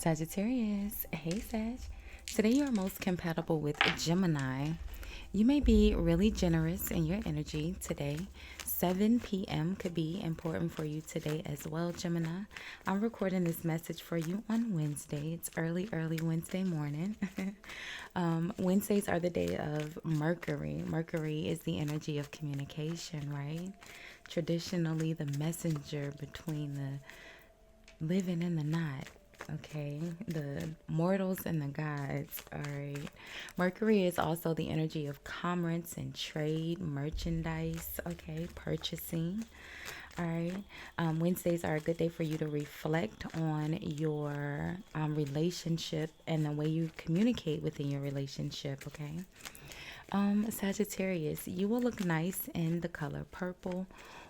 Sagittarius, hey Sag. Today you are most compatible with Gemini. You may be really generous in your energy today. 7 p.m. could be important for you today as well, Gemini. I'm recording this message for you on Wednesday. It's early Wednesday morning. Wednesdays are the day of Mercury. Mercury is the energy of communication, right? Traditionally, the messenger between the living and the not. Okay, the mortals and the gods. All right. Mercury is also the energy of commerce and trade, merchandise. Okay, purchasing. All right. Wednesdays are a good day for you to reflect on your relationship and the way you communicate within your relationship. Okay. Sagittarius, you will look nice in the color purple,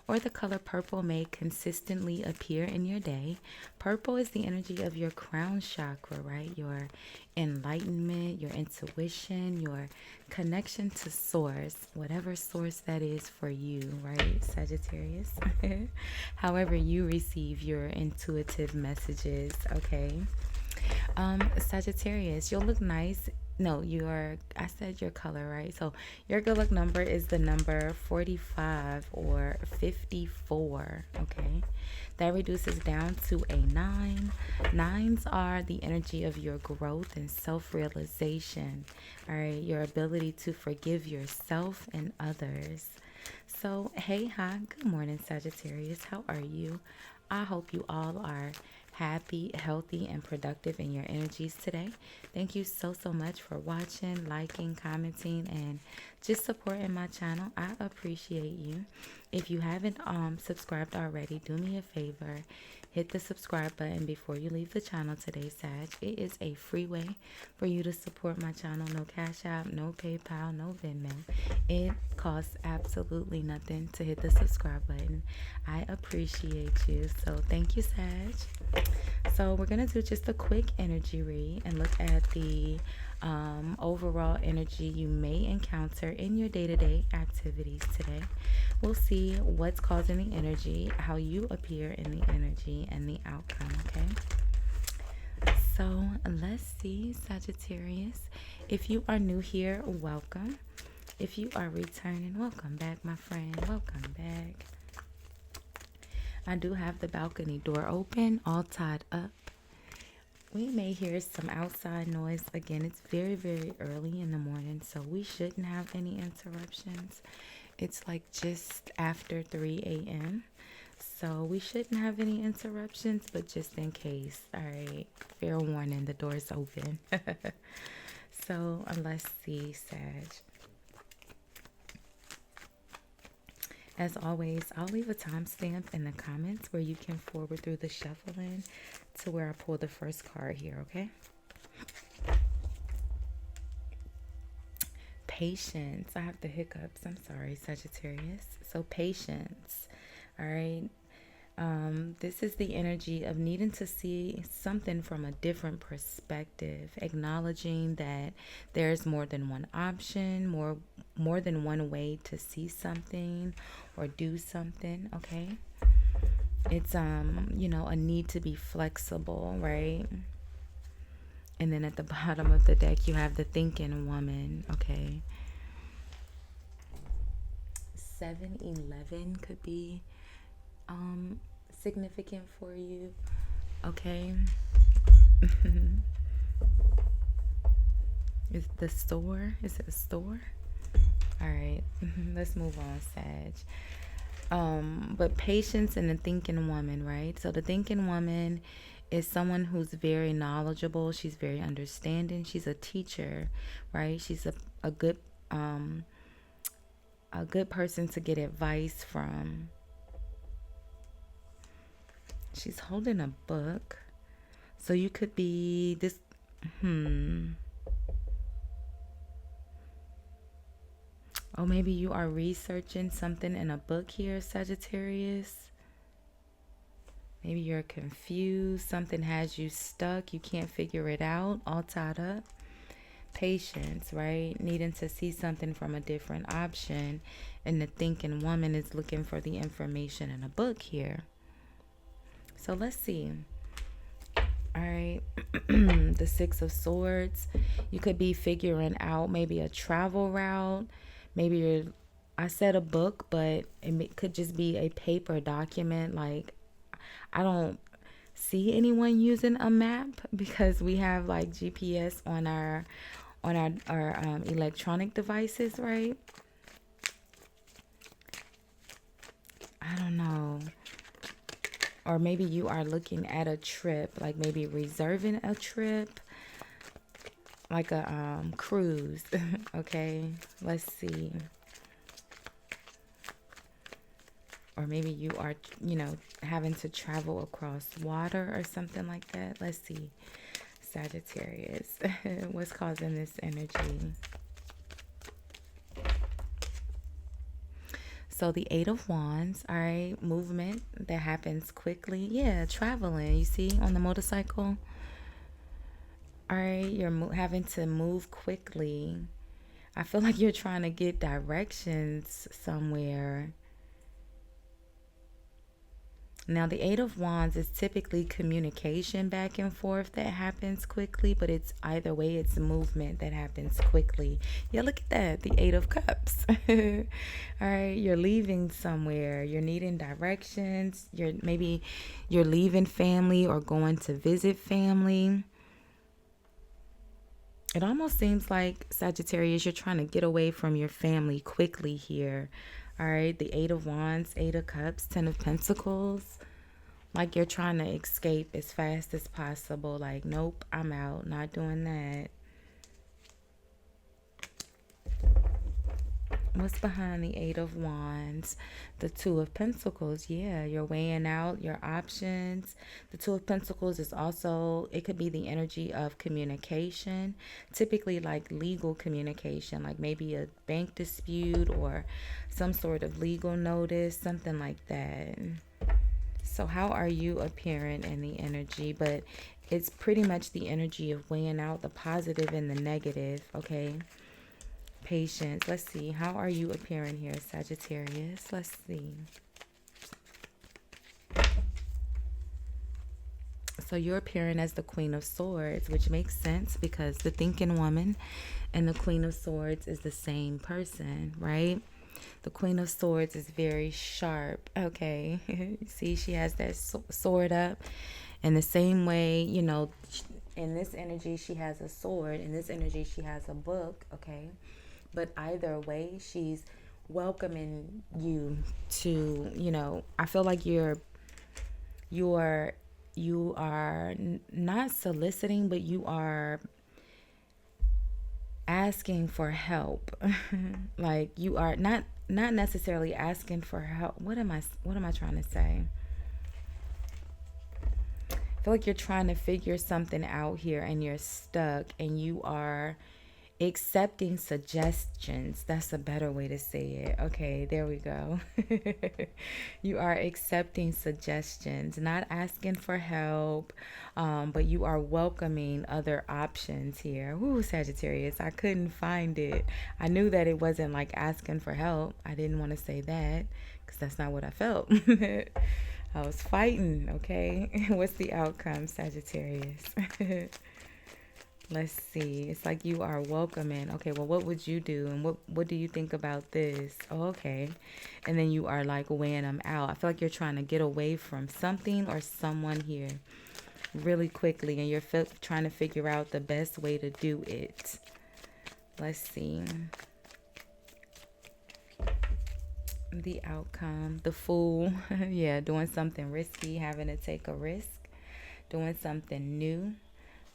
or the color purple may consistently appear in your day. Purple is the energy of your crown chakra, right? Your enlightenment, your intuition, your connection to source, whatever source that is for you, right, Sagittarius? However, you receive your intuitive messages, okay? Sagittarius, you'll look nice. No, I said your color, right? So your good luck number is the number 45 or 54, okay? That reduces down to a 9. Nines are the energy of your growth and self-realization, all right? Your ability to forgive yourself and others. So, hey, hi, good morning, Sagittarius. How are you? I hope you all are happy, healthy, and productive in your energies today. Thank you so much for watching, liking, commenting, and just supporting my channel. I appreciate you. If you haven't subscribed already, do me a favor. Hit the subscribe button before you leave the channel today, Sag. It is a free way for you to support my channel. No Cash App, no PayPal, no Venmo. It costs absolutely nothing to hit the subscribe button. I appreciate you. So thank you, Sag. So we're going to do just a quick energy read and look at the overall energy you may encounter in your day-to-day activities today. We'll see what's causing the energy, how you appear in the energy, and the outcome, okay? So let's see, Sagittarius. If you are new here, welcome. If you are returning, welcome back, my friend. Welcome back. I do have the balcony door open, all tied up. We may hear some outside noise. Again, it's very early in the morning, so we shouldn't have any interruptions. It's like just after 3 a.m. So we shouldn't have any interruptions, but just in case, all right, fair warning, the door's open. So let's see, Sag. As always, I'll leave a timestamp in the comments where you can forward through the shuffling to where I pull the first card here, okay? Patience. I have the hiccups. I'm sorry, Sagittarius. So patience. All right. This is the energy of needing to see something from a different perspective, acknowledging that there's more than one option, more than one way to see something or do something, okay? It's a need to be flexible, right? And then at the bottom of the deck you have the thinking woman, okay? 7-11 could be significant for you, okay? Is it a store? All right, let's move on, Sag. But patience and the thinking woman, right? So the thinking woman is someone who's very knowledgeable. She's very understanding. She's a teacher, right? She's a good person to get advice from. She's holding a book. So you could be this, Oh, maybe you are researching something in a book here, Sagittarius. Maybe you're confused. Something has you stuck. You can't figure it out. All tied up. Patience, right? Needing to see something from a different option. And the thinking woman is looking for the information in a book here. So let's see. All right. the Six of Swords. You could be figuring out maybe a travel route. Maybe I said a book, but could just be a paper document. Like, I don't see anyone using a map because we have like GPS on our electronic devices, right? I don't know. Or maybe you are looking at a trip, like maybe reserving a trip, like a cruise. Okay, let's see. Or maybe you are, having to travel across water or something like that. Let's see. Sagittarius, what's causing this energy? So the Eight of Wands, all right, movement that happens quickly. Yeah, traveling, you see, on the motorcycle. All right, you're having to move quickly. I feel like you're trying to get directions somewhere. Now, the Eight of Wands is typically communication back and forth that happens quickly, but it's either way, it's movement that happens quickly. Yeah, look at that, the Eight of Cups. All right, you're leaving somewhere. You're needing directions. Maybe you're leaving family or going to visit family. It almost seems like, Sagittarius, you're trying to get away from your family quickly here. All right, the Eight of Wands, Eight of Cups, Ten of Pentacles. Like you're trying to escape as fast as possible. Like, nope, I'm out, not doing that. What's behind the Eight of Wands? The Two of Pentacles. Yeah, you're weighing out your options. The Two of Pentacles is also, it could be the energy of communication. Typically like legal communication, like maybe a bank dispute or some sort of legal notice, something like that. So how are you appearing in the energy? But it's pretty much the energy of weighing out the positive and the negative, okay? Patience. Let's see. How are you appearing here, Sagittarius? Let's see. So you're appearing as the Queen of Swords, which makes sense because the thinking woman and the Queen of Swords is the same person, right? The Queen of Swords is very sharp. Okay. See, she has that sword up. In the same way, in this energy, she has a sword. In this energy, she has a book. Okay. But either way, she's welcoming you to, I feel like you are not soliciting, but you are asking for help. Like you are not necessarily asking for help. What am I trying to say? I feel like you're trying to figure something out here and you're stuck and you are accepting suggestions. That's a better way to say it. Okay, there we go. You are accepting suggestions, not asking for help, but you are welcoming other options here. Ooh, Sagittarius, I couldn't find it. I knew that it wasn't like asking for help. I didn't want to say that because that's not what I felt. I was fighting, okay? What's the outcome, Sagittarius? Let's see. It's like you are welcoming. Okay, well, what would you do? And what do you think about this? Oh, okay. And then you are like weighing them out. I feel like you're trying to get away from something or someone here really quickly. And you're trying to figure out the best way to do it. Let's see. The outcome. The Fool. Yeah, doing something risky. Having to take a risk. Doing something new.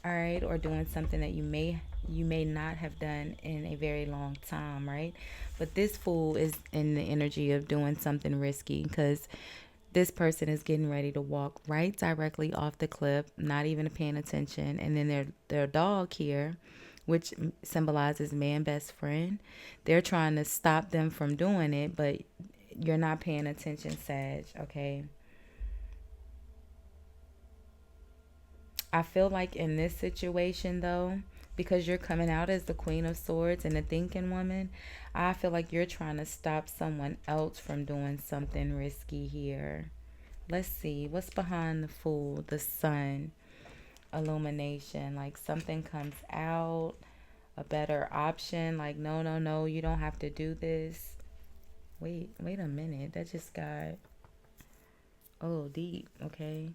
All right, or doing something that you may not have done in a very long time, right? But this Fool is in the energy of doing something risky because this person is getting ready to walk right directly off the cliff, not even paying attention. And then their dog here, which symbolizes man best friend, they're trying to stop them from doing it, but you're not paying attention, Sag, okay? I feel like in this situation, though, because you're coming out as the Queen of Swords and the thinking woman, I feel like you're trying to stop someone else from doing something risky here. Let's see. What's behind the Fool? The Sun. illumination. Like something comes out, a better option. Like, no, no, no, you don't have to do this. Wait a minute. That just got oh deep. Okay.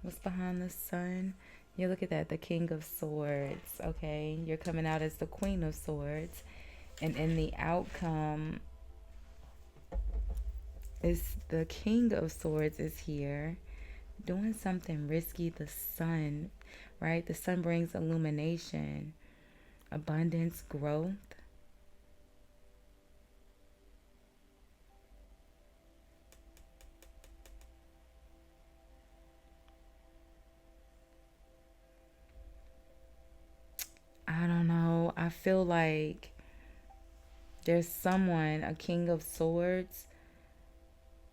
What's behind the sun? You look at that, the King of Swords. Okay, you're coming out as the Queen of Swords, and in the outcome is the King of Swords is here doing something risky. The sun, right? The sun brings illumination, abundance, growth. I don't know. I feel like there's someone, a King of Swords,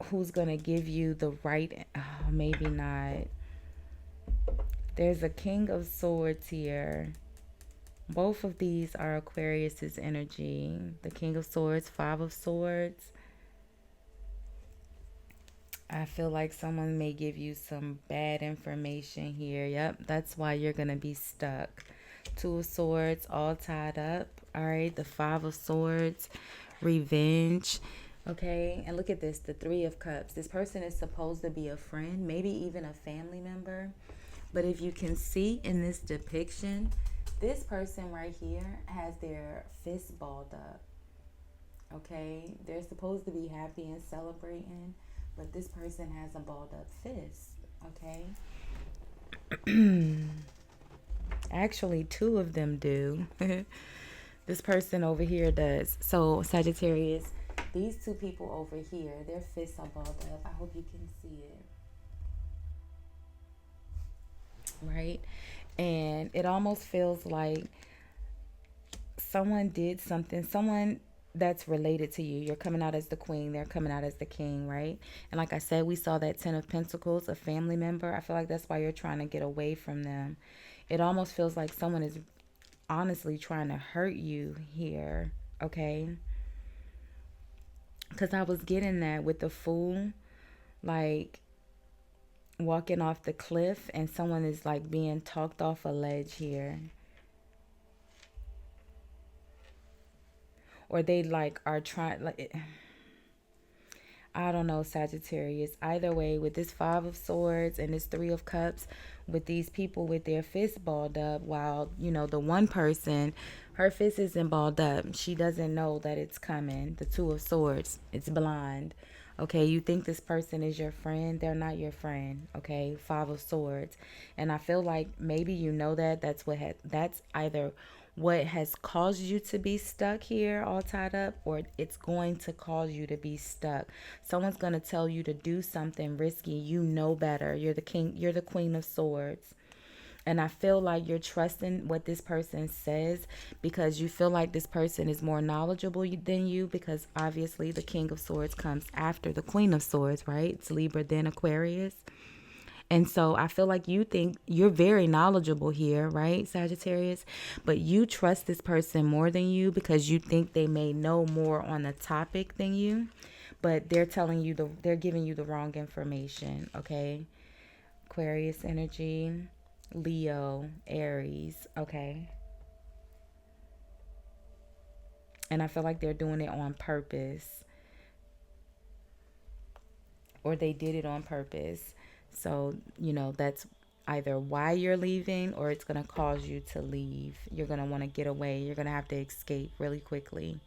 who's going to give you the right, oh, maybe not. There's a King of Swords here. Both of these are Aquarius's energy. The King of Swords, Five of Swords. I feel like someone may give you some bad information here. Yep, that's why you're going to be stuck. Two of Swords, all tied up. All right, the Five of Swords, revenge. Okay, and look at this, the Three of Cups. This person is supposed to be a friend, maybe even a family member. But if you can see in this depiction, this person right here has their fist balled up. Okay, they're supposed to be happy and celebrating, but this person has a balled up fist. Okay. Actually, two of them do. This person over here does. So, Sagittarius, these two people over here, their fists are balled up. I hope you can see it. Right? And it almost feels like someone did something, someone that's related to you. You're coming out as the queen, they're coming out as the king, right? And like I said, we saw that 10 of Pentacles, a family member. I feel like that's why you're trying to get away from them. It almost feels like someone is honestly trying to hurt you here, okay? Because I was getting that with the Fool, like walking off the cliff, and someone is like being talked off a ledge here. Or they like are trying, like, I don't know, Sagittarius. Either way, with this Five of Swords and this Three of Cups, with these people with their fists balled up, while, you know, the one person, her fist isn't balled up. She doesn't know that it's coming. The Two of Swords, it's blind. Okay, you think this person is your friend. They're not your friend. Okay, Five of Swords. And I feel like maybe you know that. That's either what has caused you to be stuck here all tied up, or it's going to cause you to be stuck. Someone's going to tell you to do something risky. You know better. You're the king, you're the Queen of Swords. And I feel like you're trusting what this person says because you feel like this person is more knowledgeable than you, because obviously the King of Swords comes after the Queen of Swords, right? It's Libra, then Aquarius. And so I feel like you think you're very knowledgeable here, right, Sagittarius? But you trust this person more than you because you think they may know more on the topic than you. But they're telling you, they're giving you the wrong information, okay? Aquarius energy, Leo, Aries, okay? And I feel like they're doing it on purpose. Or they did it on purpose. So, you know, that's either why you're leaving, or it's going to cause you to leave. You're going to want to get away. You're going to have to escape really quickly.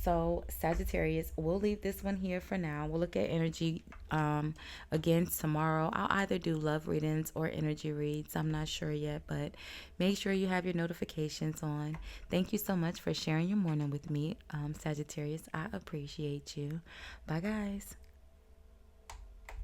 So, Sagittarius, we'll leave this one here for now. We'll look at energy again tomorrow. I'll either do love readings or energy reads. I'm not sure yet, but make sure you have your notifications on. Thank you so much for sharing your morning with me, Sagittarius. I appreciate you. Bye, guys.